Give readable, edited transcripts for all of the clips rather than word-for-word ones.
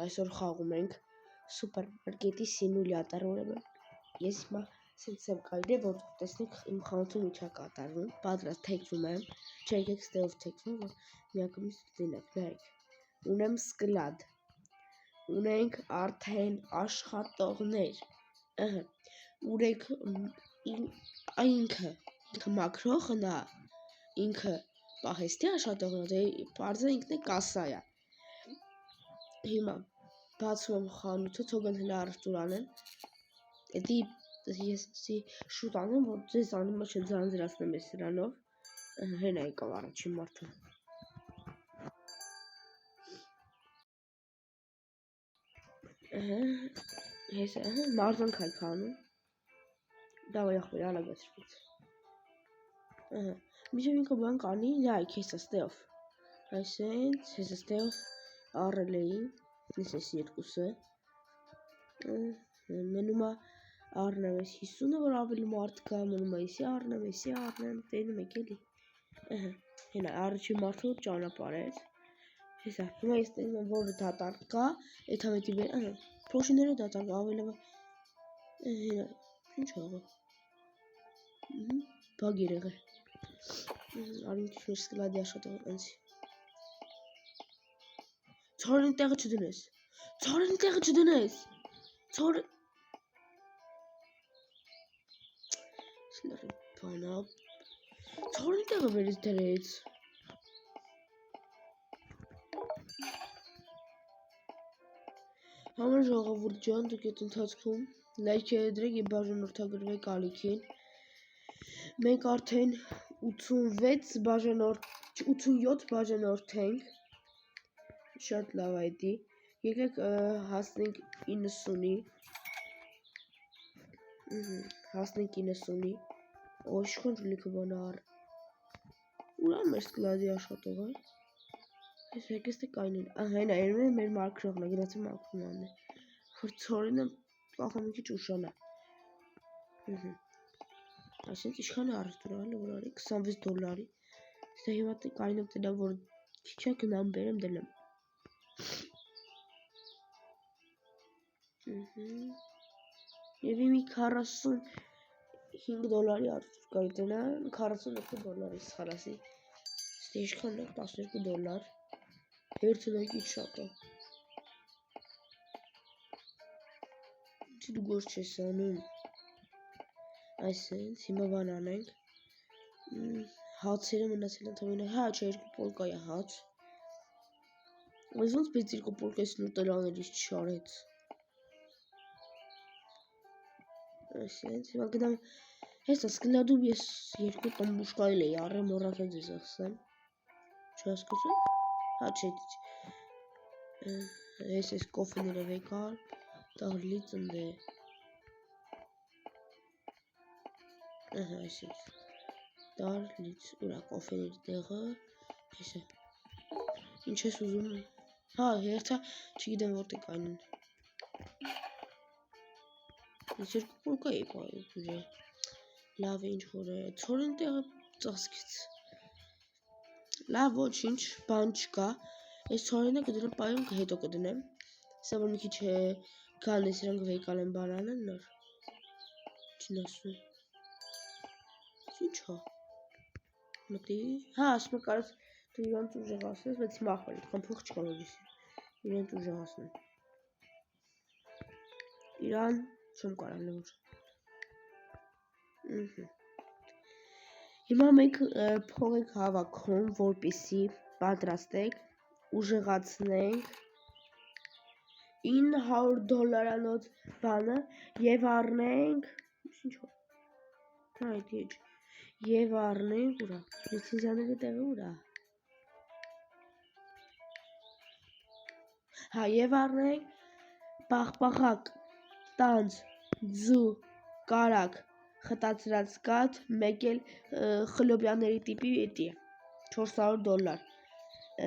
Այսօր խաղում ենք սուպերմարկետի սիմուլյատոր, ուրեմն ես հիմա սենց եմ կայրել, որ տեսնեք իմ խանութում ինչ է կատարվում, պատրաստ թեքվում եմ, չեկեք ստեղով թեքվում, որ միակամից դինեք, նայեք, ունեմ սկլադ, ունենք արդեն աշխատողներ, ուրեք ինքը մաքրողն է, ինքը պահեստի աշխատողն է, պարզը ինքն է կասայա, հիմա բացում եմ խանութը, թող են հլա առճուր անեն, էդի ես շուտ անեմ, որ ձեզ անիմը չձանձրացնեմ ես սրանով, հեն է եկավ առաջին մարդը, մարզանք այք անում, դավայ ախպեր, ալագացրվից, միջև ինքը բան կանի, լայք հեսա ստեղով, այսենց, հեսա ստեղով առել էի, ես երկուսը, մնում է առնեմ ես 50-ը, որ ավելի մարդ կա, մնում է եսի առնեմ, տենում եք էլի, հենա, առաջին մարդը ճանապարհեց, հեսա, հիմա ես տենում եմ, որ դատարկ կա, էդ համետի վեր, փոշիները դատարկ ավելավը, հենա, ինչ աղը, բագ երեղ է, արինք մեր սկլադի աշխատող անցի, Ցորին տեղը չդնես, Ցորին տեղը վերից դրեց, Համար ժողովուրդ ջան, դուք այդ ընթացքում լայքերը դրեք և բաժանորդագրվեք ալիքին, մենք արդեն 87 բաժանորդ ենք, շատ լավ այդի, եկեք հասնենք 90-ի, ոչքոն ժուլիքը բանա առ, ուրա մեր սկլադի աշխատողը, ես հեկես թե կայնին, հենա, երմեն մեր մարկրողն է, գնացի մարկրում անն է, որ ծորինը կախում մի քիչ ուշանա, այսինչ իշխան է առստուրալը, որ արի, $26, սա հիմա կայնում տնամ, որ քիչ է գնամ բերեմ դնեմ, և իմի $45 արդուր կայի տնամ, $42 սխալասի, ստե իշխան է $12, հերցնոյք իչ շատ է, դու գոս չես անում, այսենց, հիմա բան անենք, հացերը մնացել ընդամենը, հա չէ երկու պոլկա է հաց, այս ոնց պես երկու պոլկա ես նուտել աներից չարեց, այսենց, հիմա գնամ, հեսա սկլադում ես երկու տմբուշկայել էի, առը մորակել ձեզ ախսեմ, չհասկացում, հա չէ, ես կոֆեները վեկար, տաղլի ծնդ է, այսենց, դարլից, ուրա կոֆեների տեղը, հեսա, ինչ ես ուզում, հա, հերթա, չգիտեմ որտե կայնին, ես երկու պոլկա էի պայել, լավ է ինչ որ է, ծորին տեղը ծասկից, լավ ոչինչ, բան չկա, ես ծորինը կդրեմ պայում հետո կդնեմ, սա որ մի քիչ գան ես իրանք վեկալ են բանան են նոր, չին ասում, ինչ հա, մտի, հա ասում է կարած դու իրանց ուժեղ ասնես, բայց հիմա ախվել, կան փող չկա որ ես իրանց ուժեղ ասնեմ, իրան չում կարան լոր, հիմա մենք փող ենք հավաքում, որպիսի պատրաստեք, ուժեղացնենք $900 բանը և առնենք, և առնենք, ուրա, լիցինզյանների տեղը ուրա, հա և առնենք պաղպաղակ, տանձ, ձու, կարակ, խտացրած կաթ, մեկ էլ խլոբյանների տիպի էտի է, $400,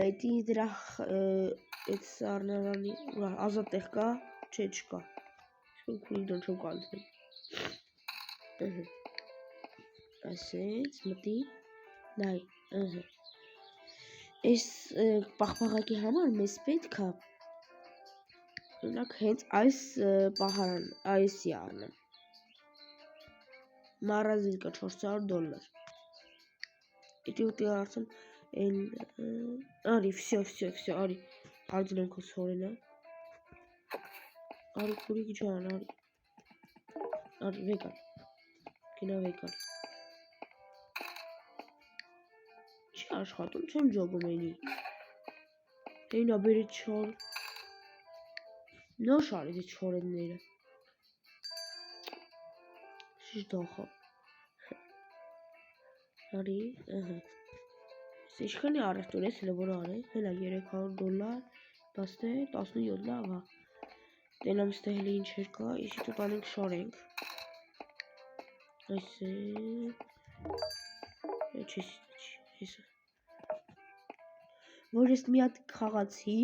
էտի դրա էտ սարնարանի, ազատ տեղ կա, չէ չկա, քուլիդոն չում կանցնեմ, այսենց, մտի, նայ, այս պաղպաղակի համար մեզ պետք է Օրինակ հենց այս պահարան, այսյանը։ Մառազիլկա $400։ Իդի ուտի արդեն արի, всё, արի։ Արդեն ենք սորենա։ Արի քուրիկ ջան, արի վեկալ։ Գնա վեկալ։ Չի աշխատում, չեմ ջոգում էնի։ Էնա բերի չոր։ Նոր շարի չորենները։ Շիշտոխը։ Արի, Ինչքանի առաստոր ես հելը որ արի, հելա $300, 17 լավ հա։ Տենամ ստե հելի ինչեր կա, իշի տուտ անենք շարենք։ Այս է, չեսի, որ ես մի հատ խաղացի,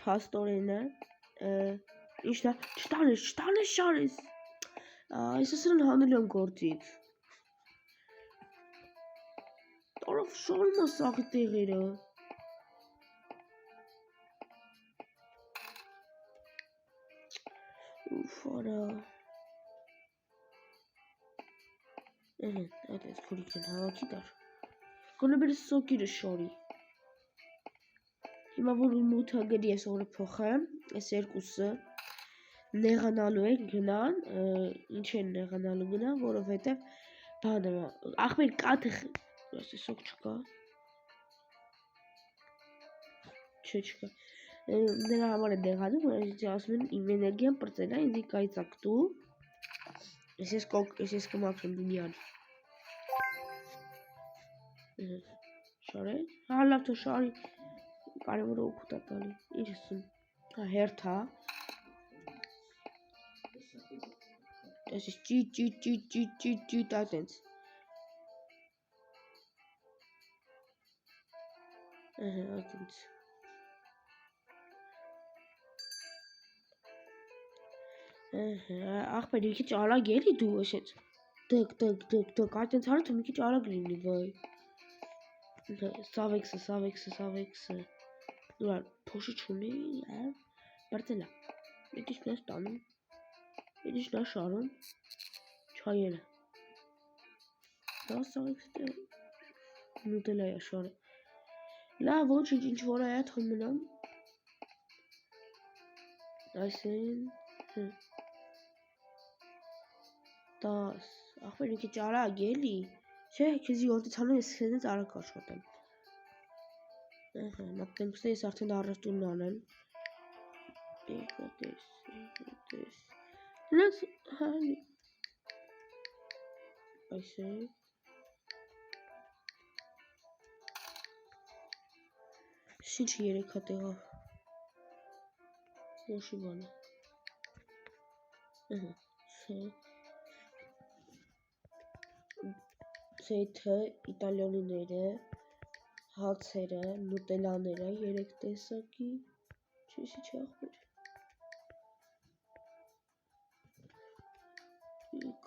թաստորենը, ինչ դա, չտանես շարես, այս ասրան հանել եմ գործից։ Տարավ շարում է սաղի տեղերը։ Ուֆ արա։ Այդ ես քուրիկ են հավաքի դար։ Գոնե բերես սոկիրը շարի։ Հիմա որ մութը գերի ես օրը փոխեմ, այս երկուսը նեղանալու են գնան, ինչ են նեղանալու գնան, որովհետև բանը ախմեր կաթը սոկ չկա։ Չկա։ Նրա համար է նեղանում, որ ասում են իմ էներգիան պրծել է, ինձ կայծակտու։ Ես կմաքրեմ դինյան։ Շարել։ Հա լավ թո շարի։ Կարևորը օգուտ է տալի։ Ինչ ասում։ Հա հերթա։ Այս ճիտ այտենց։ Այտենց։ Ախպեր մի քիչ արագ էլի դու էշեց։ Դկ այտենց հարը թող մի քիչ արագ լինի վայ։ Սավեքսը։ Նուր փոշի չունի, բարձելա։ Էդիշ նա ստանում։ Էդիշ նա շարում։ Չայերը։ Դա սավեքսը դե նուտելա է շարը։ Լավ ոչինչ ինչ որ է թող մնամ։ Այսին 10 ախպեր մի քիչ արագ էլի։ Չէ, քեզի որդիցանում ես քեզնից արագ աշխատեմ։ Մատենք ստե ես արդեն առաստունն անեմ։ Տես։ Նրանց հալի։ Այս է։ Ինչ 3 հատ եղավ։ Ոչի բանը։ Ցեյթը, իտալիանիները, հացերը, նուտելաները, 3 տեսակի, չեսի չախմեր։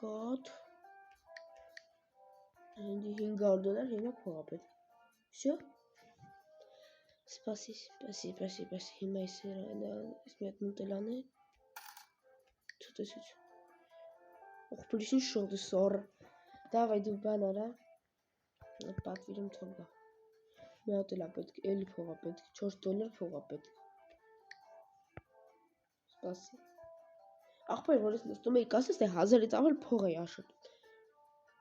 Կատ, $500, հիմա փողա պետք։ Всё։ Спасибо, հիմա ես մի հատ նուտելան է։ Ցտեսից։ Ողբերին շոդի սորը։ Давай դու բան արա։ Պատվիրում թող գա։ Մի հատ էլ պետք, էլի փողա պետք, $4 փողա պետք։ Սպասի։ Ախպեր որ ես նստում էի կասես թե 1000-ից ավել փող էի աշխատում։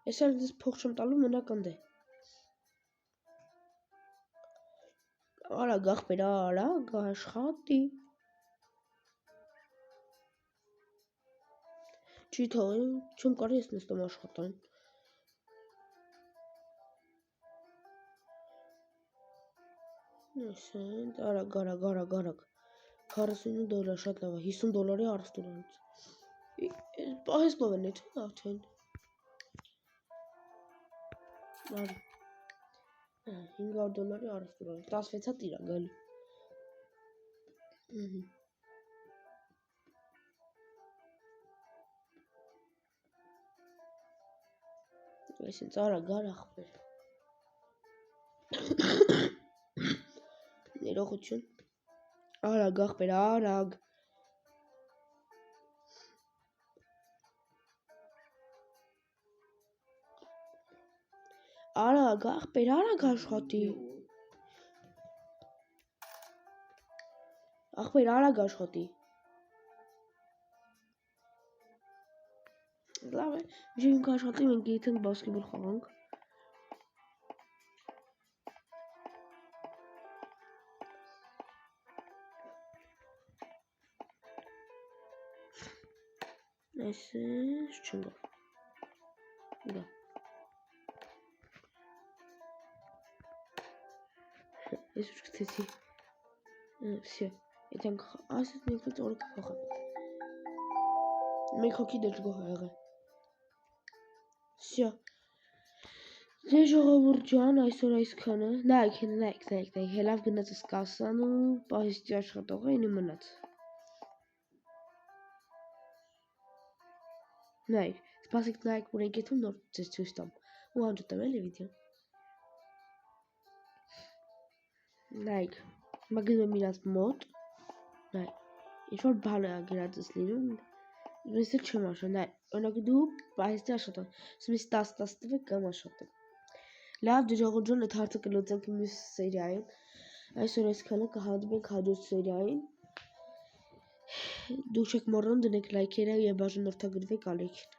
Ես էլ դες փող չեմ տալու մնական դե։ Արագ ախպեր արագ աշխատի։ Չի թողին, չեմ կարի ես նստում աշխատան։ Նեսեն, արագ։ $49 շատ լավ է, $50-ի առաստուրանից։ Պահես լով են էթ արդեն։ Արի։ $500 առաստուրանից, 16 հատ իրա գալու։ Այս ինձ արագ ախպեր։ Ներողություն։ Արագ ախպեր, արագ։ Արագ, ախպեր, արագ աշխատի։ Ախպեր, արագ աշխատի։ Լավ է, միշտ ինք աշխատի, մենք գիտենք բասկետբոլ խաղանք։ Այսպես չնգավ։ Գա։ Ես ուշքցեցի։ Всё։ Եթենք ասես նույնպես օրը կխաղամ։ Մեկ հոգի դժգոհ ա եղել։ Всё։ Դե ժողովուրդ ջան, այսօր այսքանը։ Նայեք, հելավ գնացս կասան ու պահեստի աշխատողը ինի մնաց։ Նայեք, սպասեք նայեք, որ եկեթում նոր ձեզ ցույց տամ։ Ու անջատեմ էլի վիդեոն։ Նայեք, մագնում եմ իրաց մոտ։ Նայեք, ինչ-որ բան է գրածս լինում։ Ես չեմ աշխատում, նայեք, օրինակ դու պահեստի աշխատող, ասում ես 10 տվեք կամ աշխատեմ։ Լավ, դե ժողովուրդ ջան, այդ հարցը կլուծենք մյուս սերիայում։ Այսօր այսքանը կհանդիպենք հաջորդ սերիային։ Դուք չեք մոռանում դնեք լայքերը եւ բաժանորդագրվեք ալիքին։